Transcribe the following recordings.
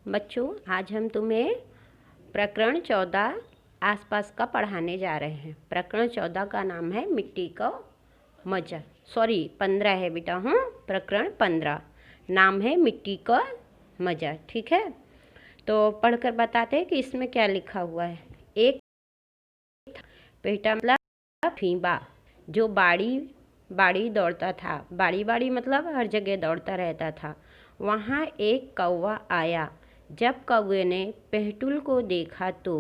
बच्चों, आज हम तुम्हें प्रकरण 14 आसपास का पढ़ाने जा रहे हैं। प्रकरण 14 का नाम है मिट्टी का मजा। 15 है बेटा। प्रकरण 15 नाम है मिट्टी का मजा। ठीक है, तो पढ़कर बताते हैं कि इसमें क्या लिखा हुआ है। एक बेटा मतलब फींबा जो बाड़ी बाड़ी दौड़ता था। बाड़ी बाड़ी मतलब हर जगह दौड़ता रहता था। वहाँ एक कौवा आया। जब कौवे ने पेहटुल को देखा तो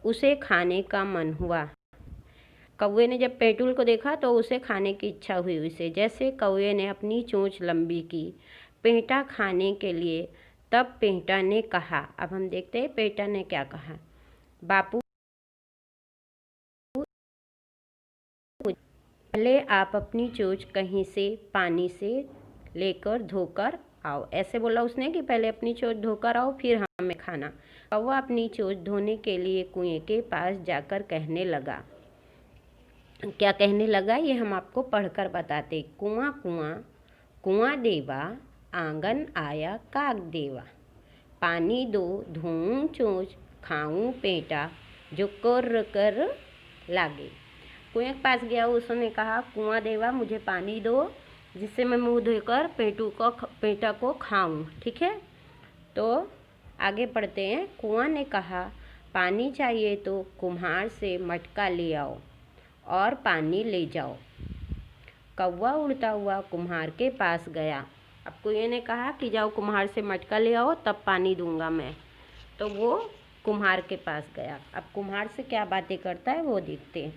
उसे खाने का मन हुआ। कौवे ने जब पेहटुल को देखा तो उसे खाने की इच्छा हुई उसे। जैसे कौवे ने अपनी चोंच लंबी की पेंटा खाने के लिए, तब पेंटा ने कहा। अब हम देखते हैं पेंटा ने क्या कहा। बापू, पहले आप अपनी चोंच कहीं से पानी से लेकर धोकर आओ। ऐसे बोला उसने कि पहले अपनी चोंच धोकर आओ, फिर हमें खाना। कौवा अपनी चोंच धोने के लिए कुएं के पास जाकर कहने लगा। क्या कहने लगा ये हम आपको पढ़कर बताते। कुआं कुआं कुआं देवा, आंगन आया काग देवा। पानी दो धोऊं चोंच, खाऊं पेंटा, जो कर कर लागे। कुएं के पास गया, उसने कहा कुआं देवा मुझे पानी दो जिससे मैं मुंह धोकर पेंटा को खाऊं। ठीक है, तो आगे पढ़ते हैं। कुआं ने कहा पानी चाहिए तो कुम्हार से मटका ले आओ और पानी ले जाओ। कौवा उड़ता हुआ कुम्हार के पास गया। अब कुएं ने कहा कि जाओ कुम्हार से मटका ले आओ तब पानी दूंगा मैं। तो वो कुम्हार के पास गया। अब कुम्हार से क्या बातें करता है वो देखते हैं।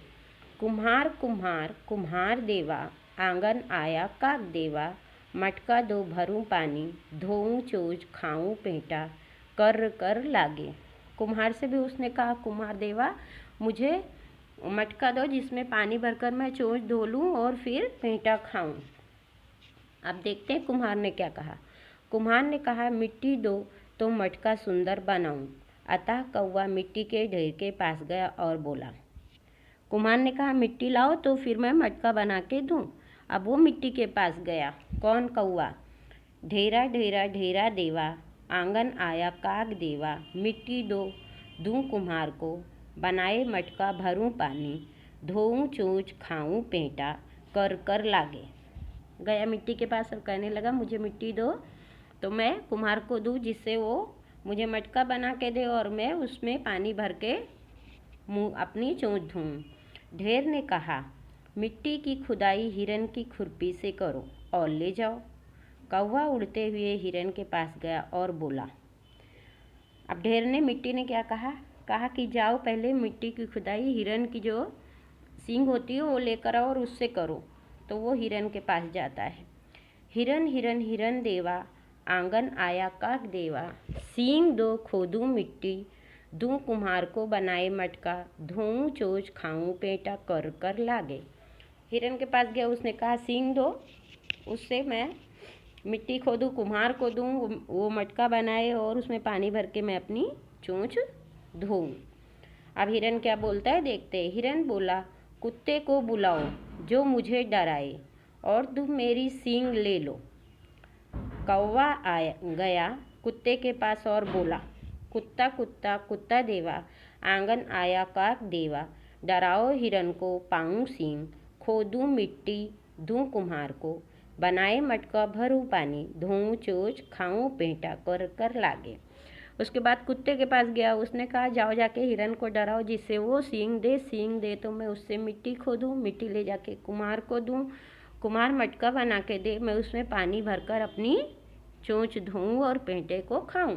कुम्हार कुम्हार कुम्हार देवा, आंगन आया काग देवा। मटका दो भरूं पानी, धोऊं चोंच खाऊं पेंटा, कर कर लागे। कुम्हार से भी उसने कहा कुम्हार देवा मुझे मटका दो जिसमें पानी भरकर मैं चोंच धो लूँ और फिर पेंटा खाऊं। अब देखते हैं कुम्हार ने क्या कहा। कुम्हार ने कहा मिट्टी दो तो मटका सुंदर बनाऊं। अतः कौवा मिट्टी के ढेर के पास गया और बोला। कुम्हार ने कहा मिट्टी लाओ तो फिर मैं मटका बना के दूँ। अब वो मिट्टी के पास गया। कौन? कौवा। ढेरा ढेरा ढेरा देवा, आंगन आया काग देवा। मिट्टी दो दूँ कुम्हार को, बनाए मटका भरूं पानी, धोऊं चोंच खाऊं पेंटा, कर कर लागे। गया मिट्टी के पास और कहने लगा मुझे मिट्टी दो तो मैं कुम्हार को दूँ जिससे वो मुझे मटका बना के दे और मैं उसमें पानी भर के मुँह अपनी चोंच धोऊं। ढेर ने कहा मिट्टी की खुदाई हिरन की खुरपी से करो और ले जाओ। कौवा उड़ते हुए हिरन के पास गया और बोला। अब ढेर ने मिट्टी ने क्या कहा कि जाओ पहले मिट्टी की खुदाई हिरन की जो सींग होती है वो लेकर आओ और उससे करो। तो वो हिरन के पास जाता है। हिरन हिरन हिरन देवा, आंगन आया काग देवा। सींग दो खोदूं मिट्टी, दूं कुम्हार को बनाए मटका, धोऊं चोंच खाऊं पेंटा, कर कर लागे। हिरन के पास गया, उसने कहा सींग दो उससे मैं मिट्टी खोदूं, कुम्हार को दूं, वो मटका बनाए और उसमें पानी भर के मैं अपनी चोंच धोऊं। अब हिरन क्या बोलता है देखते। हिरन बोला कुत्ते को बुलाओ जो मुझे डराए और तुम मेरी सींग ले लो। कौवा आया गया कुत्ते के पास और बोला कुत्ता कुत्ता कुत्ता देवा, आंगन आया काग देवा। डराओ हिरन को पाऊं सींग, खोदूं मिट्टी दूं कुम्हार को, बनाए मटका भरूं पानी, धोऊं चोंच खाऊं पेंटा, कर कर लागे। उसके बाद कुत्ते के पास गया, उसने कहा जाओ जाके हिरन को डराओ जिससे वो सींग दे तो मैं उससे मिट्टी खोदूं, मिट्टी ले जाके कुम्हार को दूं, कुम्हार मटका बना के दे, मैं उसमें पानी भरकर अपनी चोंच धोऊं और पेंटे को खाऊं।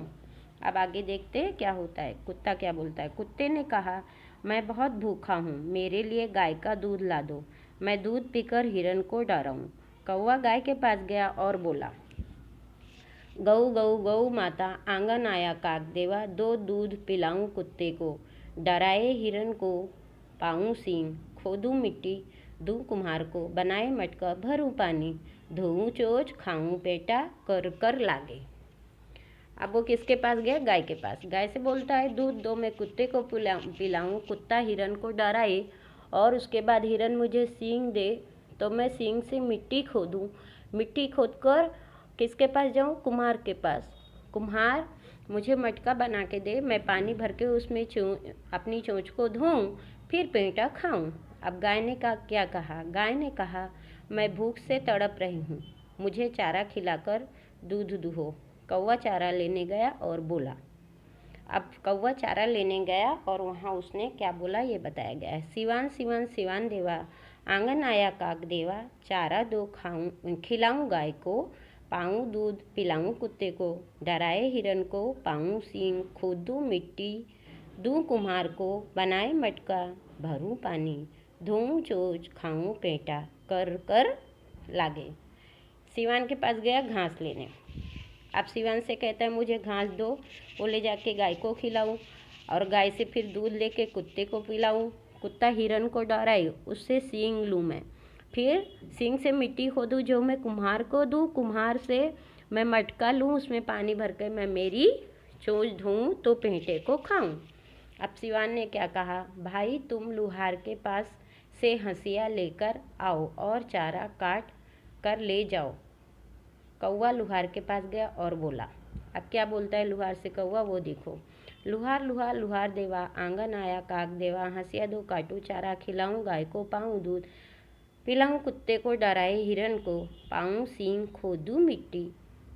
अब आगे देखते हैं क्या होता है। कुत्ता क्या बोलता है। कुत्ते ने कहा मैं बहुत भूखा हूँ, मेरे लिए गाय का दूध ला दो, मैं दूध पीकर हिरन को डराऊं। कौवा गाय के पास गया और बोला गऊ गऊ गऊ माता, आंगन आया काग देवा। दो दूध पिलाऊं कुत्ते को, डराए हिरन को पाऊं सींग, खोदूं मिट्टी दूं कुम्हार को, बनाए मटका भरूं पानी, धोऊं चोंच खाऊं पेटा, कर कर लागे। अब वो किसके पास गया? गाय के पास। गाय से बोलता है दूध दो मैं कुत्ते को पिलाऊं, कुत्ता हिरन को डराए और उसके बाद हिरन मुझे सींग दे तो मैं सींग से मिट्टी खोदूं, मिट्टी खोदकर किसके पास जाऊं? कुम्हार के पास। कुम्हार मुझे मटका बना के दे, मैं पानी भर के उसमें अपनी चोंच को धोऊं, फिर पेंटा खाऊं। अब गाय ने क्या कहा? गाय ने कहा, मैं भूख से तड़प रही हूँ, मुझे चारा खिलाकर दूध दुहो। कौवा चारा लेने गया और बोला। अब कौवा चारा लेने गया और वहाँ उसने क्या बोला ये बताया गया है। सिवान सिवान सिवान देवा, आंगन आया काक देवा, चारा दो खाऊं खिलाऊं गाय को, पाऊं दूध पिलाऊं कुत्ते को, डराए हिरन को, पाऊं सींग, खोदूं मिट्टी, दूं कुम्हार को, बनाए मटका, भरूं पानी, धोऊं चोच, खाऊं पेंटा, कर कर लागे। सिवान के पास गया घास लेने। अब सिवान से कहता है मुझे घास दो, वो ले जाके गाय को खिलाऊं और गाय से फिर दूध लेके कुत्ते को पिलाऊं। कुत्ता हिरन को डराए, उससे सींग लूँ मैं, फिर सींग से मिट्टी खोदूँ जो मैं कुम्हार को दूँ, कुम्हार से मैं मटका लूँ, उसमें पानी भर के मैं मेरी चोंच धोऊँ तो पेंटे को खाऊं। अब सिवान ने क्या कहा? भाई तुम लुहार के पास से हंसिया लेकर आओ और चारा काट कर ले जाओ। कौवा लुहार के पास गया और बोला। अब क्या बोलता है लुहार से कौवा, वो देखो। लुहार लुहार लुहार देवा, आंगन आया काक देवा, हंसिया दो काटू चारा, खिलाऊं गाय को, पाऊं दूध पिलाऊं कुत्ते को, डराए हिरन को, पाऊं सींग, खोदूं मिट्टी,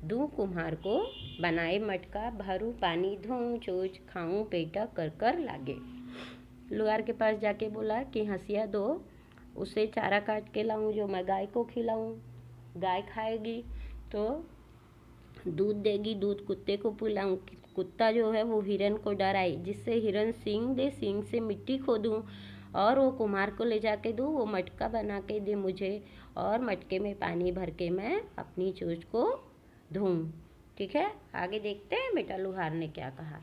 दूं कुम्हार को, बनाए मटका, भरूं पानी, धोऊं चोच, खाऊं पेटा, कर कर लागे। लुहार के पास जाके बोला कि हंसिया दो, उसे चारा काट के लाऊं जो मैं गाय को खिलाऊं। गाय खाएगी तो दूध देगी, दूध कुत्ते को पिलाऊं, कुत्ता जो है वो हिरन को डराए, जिससे हिरन सींग दे, सींग से मिट्टी खोदूं और वो कुम्हार को ले जाके दूँ, वो मटका बना के दे मुझे और मटके में पानी भर के मैं अपनी चोंच को धोऊं। ठीक है, आगे देखते हैं बेटा लुहार ने क्या कहा।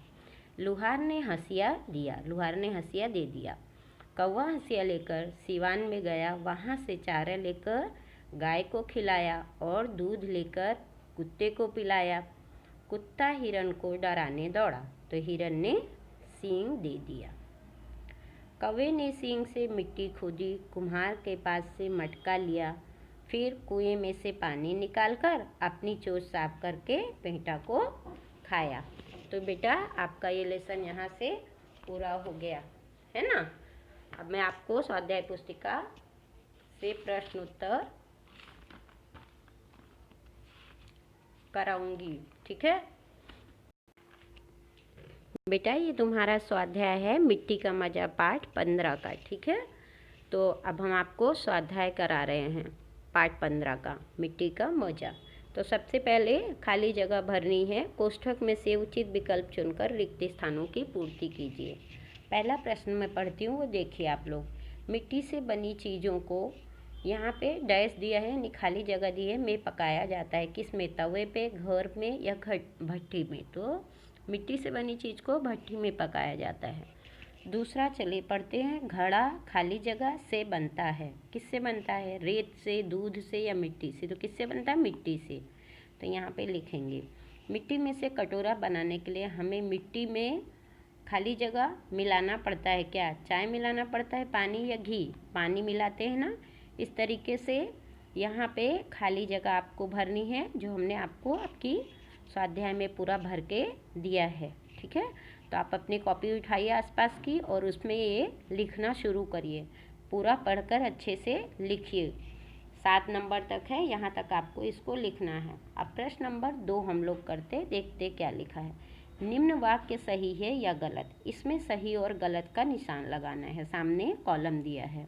लुहार ने हंसिया दिया, लुहार ने हंसिया दे दिया। कौवा हंसिया लेकर सिवान में गया, वहाँ से चारा लेकर गाय को खिलाया और दूध लेकर कुत्ते को पिलाया। कुत्ता हिरन को डराने दौड़ा तो हिरन ने सींग दे दिया। कौवे ने सींग से मिट्टी खोदी, कुम्हार के पास से मटका लिया, फिर कुएं में से पानी निकालकर अपनी चोंच साफ करके पेंटा को खाया। तो बेटा आपका ये लेसन यहाँ से पूरा हो गया है ना। अब मैं आपको स्वाध्याय पुस्तिका से प्रश्न उत्तर कराऊंगी। ठीक है बेटा, ये तुम्हारा स्वाध्याय है मिट्टी का मजा पाठ 15 का। ठीक है, तो अब हम आपको स्वाध्याय करा रहे हैं पाठ 15 का मिट्टी का मजा। तो सबसे पहले खाली जगह भरनी है, कोष्ठक में से उचित विकल्प चुनकर रिक्त स्थानों की पूर्ति कीजिए। पहला प्रश्न मैं पढ़ती हूँ, वो देखिए आप लोग। मिट्टी से बनी चीज़ों को यहाँ पे डैश दिया है, यानी खाली जगह दी है, में पकाया जाता है। किस में? तवे पे, घर में या भट्टी में। तो मिट्टी से बनी चीज़ को भट्टी में पकाया जाता है। दूसरा चलिए पढ़ते हैं। घड़ा खाली जगह से बनता है। किससे बनता है? रेत से, दूध से या मिट्टी से? तो किससे बनता है? मिट्टी से। तो यहाँ पे लिखेंगे मिट्टी में से कटोरा बनाने के लिए हमें मिट्टी में खाली जगह मिलाना पड़ता है। क्या? चाय मिलाना पड़ता है, पानी या घी? पानी मिलाते हैं ना। इस तरीके से यहाँ पे खाली जगह आपको भरनी है, जो हमने आपको आपकी स्वाध्याय में पूरा भर के दिया है। ठीक है, तो आप अपनी कॉपी उठाइए आसपास की और उसमें ये लिखना शुरू करिए। पूरा पढ़कर अच्छे से लिखिए। 7 नंबर तक है, यहाँ तक आपको इसको लिखना है। अब प्रश्न नंबर 2 हम लोग करते, देखते क्या लिखा है। निम्न वाक्य सही है या गलत? इसमें सही और गलत का निशान लगाना है। सामने कॉलम दिया है।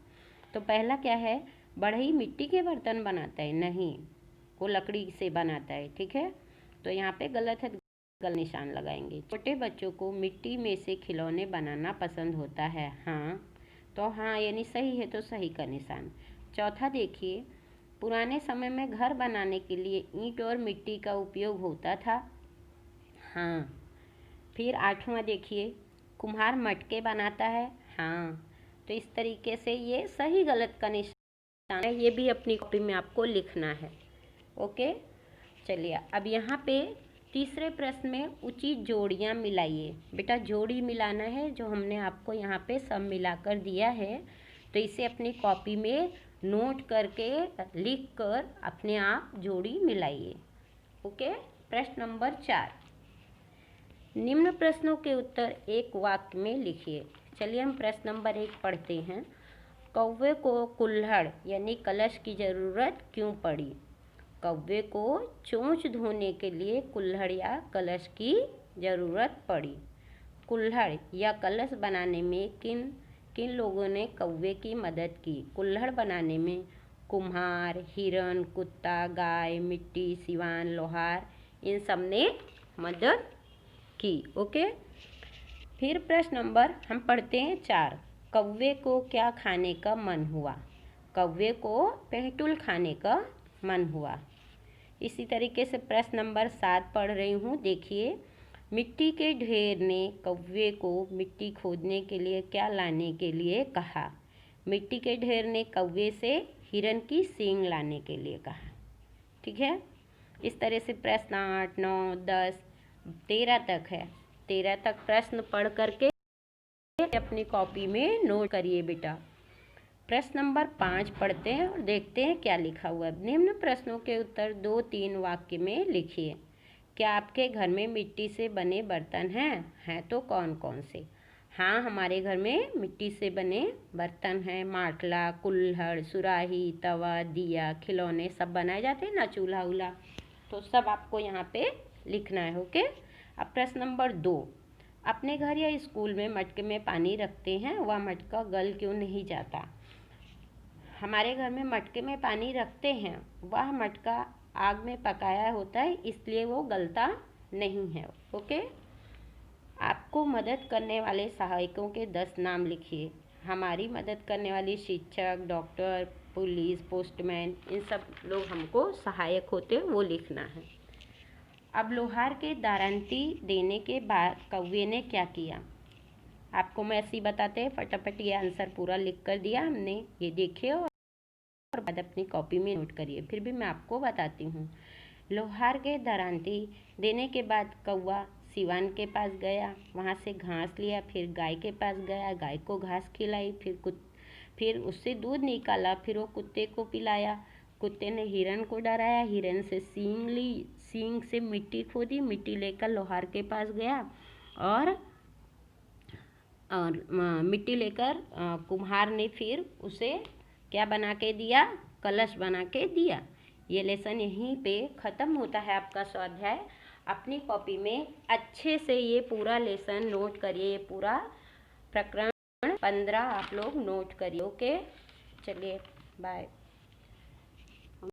तो पहला क्या है? बढ़ई मिट्टी के बर्तन बनाता है? नहीं, वो लकड़ी से बनाता है। ठीक है, तो यहाँ पे गलत है, गलत निशान लगाएंगे। छोटे बच्चों को मिट्टी में से खिलौने बनाना पसंद होता है? हाँ, तो हाँ यानी सही है, तो सही का निशान। चौथा देखिए, पुराने समय में घर बनाने के लिए ईंट और मिट्टी का उपयोग होता था? हाँ। फिर 8वां देखिए, कुम्हार मटके बनाता है? हाँ। तो इस तरीके से ये सही गलत का निशान है, ये भी अपनी कॉपी में आपको लिखना है। ओके, चलिए अब यहाँ पे तीसरे प्रश्न में उचित जोड़ियाँ मिलाइए। बेटा जोड़ी मिलाना है, जो हमने आपको यहाँ पे सब मिलाकर दिया है, तो इसे अपनी कॉपी में नोट करके लिख कर अपने आप जोड़ी मिलाइए। ओके, प्रश्न नंबर 4। निम्न प्रश्नों के उत्तर एक वाक्य में लिखिए। चलिए हम प्रश्न नंबर 1 पढ़ते हैं। कौवे को कुल्हड़ यानी कलश की ज़रूरत क्यों पड़ी? कौवे को चोंच धोने के लिए कुल्हड़ या कलश की ज़रूरत पड़ी। कुल्हड़ या कलश बनाने में किन किन लोगों ने कौवे की मदद की? कुल्हड़ बनाने में कुम्हार, हिरन, कुत्ता, गाय, मिट्टी, सिवान, लोहार, इन सब ने मदद की। ओके। फिर प्रश्न नंबर हम पढ़ते हैं 4। कौवे को क्या खाने का मन हुआ? कौवे को पेंटुल खाने का मन हुआ। इसी तरीके से प्रश्न नंबर 7 पढ़ रही हूँ, देखिए। मिट्टी के ढेर ने कौवे को मिट्टी खोदने के लिए क्या लाने के लिए कहा? मिट्टी के ढेर ने कौवे से हिरन की सींग लाने के लिए कहा। ठीक है। इस तरह से प्रश्न 8, 9, 10, 13 तक है। 13 तक प्रश्न पढ़ करके अपनी कॉपी में नोट करिए बेटा। प्रश्न नंबर 5 पढ़ते हैं और देखते हैं क्या लिखा हुआ है। निम्न प्रश्नों के उत्तर 2-3 वाक्य में लिखिए। क्या आपके घर में मिट्टी से बने बर्तन हैं तो कौन कौन से? हाँ, हमारे घर में मिट्टी से बने बर्तन हैं। माटला, कुल्हड़, सुराही, तवा, दिया, खिलौने सब बनाए जाते हैं ना, चूल्हा उल्हा, तो सब आपको यहाँ पे लिखना है। ओके। अब प्रश्न नंबर 2। अपने घर या स्कूल में मटके में पानी रखते हैं, वह मटका गल क्यों नहीं जाता? हमारे घर में मटके में पानी रखते हैं, वह मटका आग में पकाया होता है, इसलिए वो गलता नहीं है। ओके। आपको मदद करने वाले सहायकों के 10 नाम लिखिए। हमारी मदद करने वाली शिक्षक, डॉक्टर, पुलिस, पोस्टमैन, इन सब लोग हमको सहायक होते, वो लिखना है। अब लोहार के दारंती देने के बाद कौवे ने क्या किया? आपको मैं ऐसे ही बताते हैं, फटाफट ये आंसर पूरा लिख कर दिया हमने, ये देखिए और बाद अपनी कॉपी में नोट करिए। फिर भी मैं आपको बताती हूँ। लोहार के दारंती देने के बाद कौवा सिवान के पास गया, वहाँ से घास लिया, फिर गाय के पास गया, गाय को घास खिलाई, फिर उससे दूध निकाला, फिर वो कुत्ते को पिलाया। कुत्ते ने हिरन को डराया, हिरन से सींग ली, सींग से मिट्टी खोदी, मिट्टी लेकर लोहार के पास गया और मिट्टी लेकर कुम्हार ने फिर उसे क्या बना के दिया? कलश बना के दिया। ये लेसन यहीं पे ख़त्म होता है आपका स्वाध्याय। अपनी कॉपी में अच्छे से ये पूरा लेसन नोट करिए, ये पूरा प्रकरण 15 आप लोग नोट करिए। ओके, चलिए बाय।